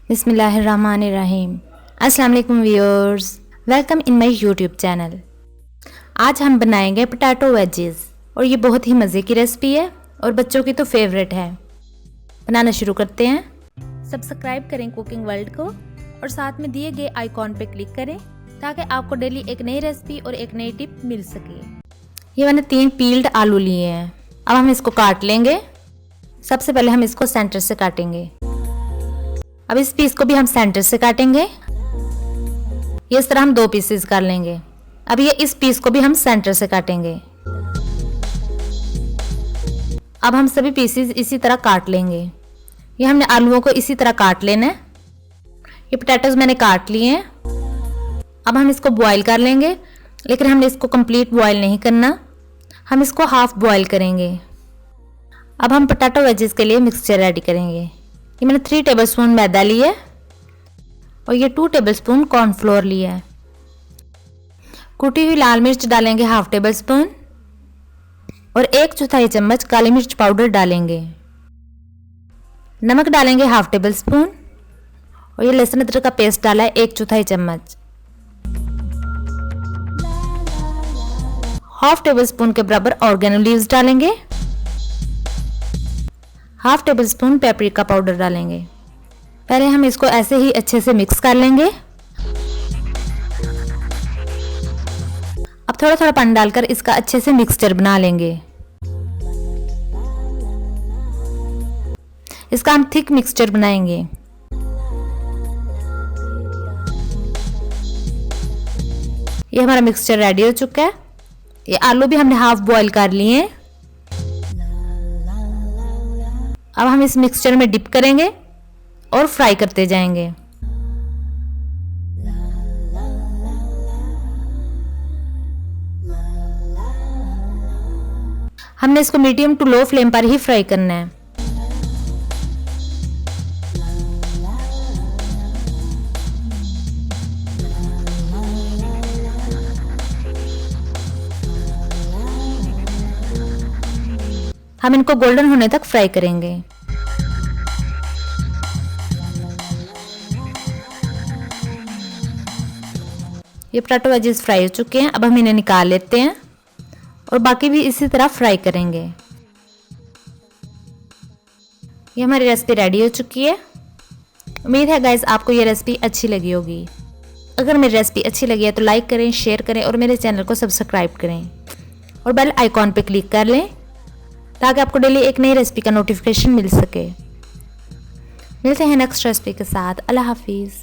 बिस्मिल्लाहिर्रहमानिर्रहीम। अस्सलाम वालेकुम viewers, welcome in my YouTube channel. आज हम बनाएंगे पोटैटो वेजेस और ये बहुत ही मज़े की रेसिपी है और बच्चों की तो फेवरेट है। बनाना शुरू करते हैं। सब्सक्राइब करें कुकिंग वर्ल्ड को और साथ में दिए गए आइकॉन पे क्लिक करें ताकि आपको डेली एक नई रेसिपी और एक नई टिप मिल सके। ये मैंने 3 पील्ड आलू लिए हैं। अब हम इसको काट लेंगे। सबसे पहले हम इसको सेंटर से काटेंगे। अब इस पीस को भी हम सेंटर से काटेंगे। ये इस तरह हम 2 पीसेस कर लेंगे। अब ये इस पीस को भी हम सेंटर से काटेंगे। अब हम सभी पीसेस इसी तरह काट लेंगे। ये हमने आलूओं को इसी तरह काट लेना है। ये पोटैटोज मैंने काट लिए हैं। अब हम इसको बॉईल कर लेंगे, लेकिन हमने इसको कंप्लीट बॉईल नहीं करना, हम इसको हाफ बॉईल करेंगे। अब हम पोटैटो वेजेस के लिए मिक्सचर रेडी करेंगे। ये मैंने 3 टेबलस्पून मैदा लिया है और ये 2 टेबलस्पून कॉर्नफ्लोर लिया है। कुटी हुई लाल मिर्च डालेंगे हाफ टेबल स्पून और 1/4 चम्मच काली मिर्च पाउडर डालेंगे। नमक डालेंगे हाफ टेबल स्पून और ये लहसुन अदरक का पेस्ट डाला है 1/4 चम्मच। हाफ टेबल स्पून के बराबर ऑर्गेनो लीव्स डालेंगे। Half table spoon paprika powder डालेंगे। पहले हम इसको ऐसे ही अच्छे से मिक्स कर लेंगे। अब थोड़ा थोड़ा पानी डालकर इसका अच्छे से मिक्सचर बना लेंगे। इसका हम थिक मिक्सचर बनाएंगे। ये हमारा मिक्सचर रेडी हो चुका है। ये आलू भी हमने हाफ बॉईल कर लिए हैं। अब हम इस मिक्सचर में डिप करेंगे और फ्राई करते जाएंगे। हमने इसको मीडियम टू लो फ्लेम पर ही फ्राई करना है। हम इनको गोल्डन होने तक फ्राई करेंगे। ये पोटैटो वेजेस फ्राई हो चुके हैं। अब हम इन्हें निकाल लेते हैं और बाकी भी इसी तरह फ्राई करेंगे। ये हमारी रेसिपी रेडी हो चुकी है। उम्मीद है गाइस आपको ये रेसिपी अच्छी लगी होगी। अगर मेरी रेसिपी अच्छी लगी है तो लाइक करें, शेयर करें और मेरे चैनल को सब्सक्राइब करें और बेल आइकॉन पे क्लिक कर लें ताकि आपको डेली एक नई रेसिपी का नोटिफिकेशन मिल सके। मिलते हैं नेक्स्ट रेसिपी के साथ। अल्लाह हाफिज़।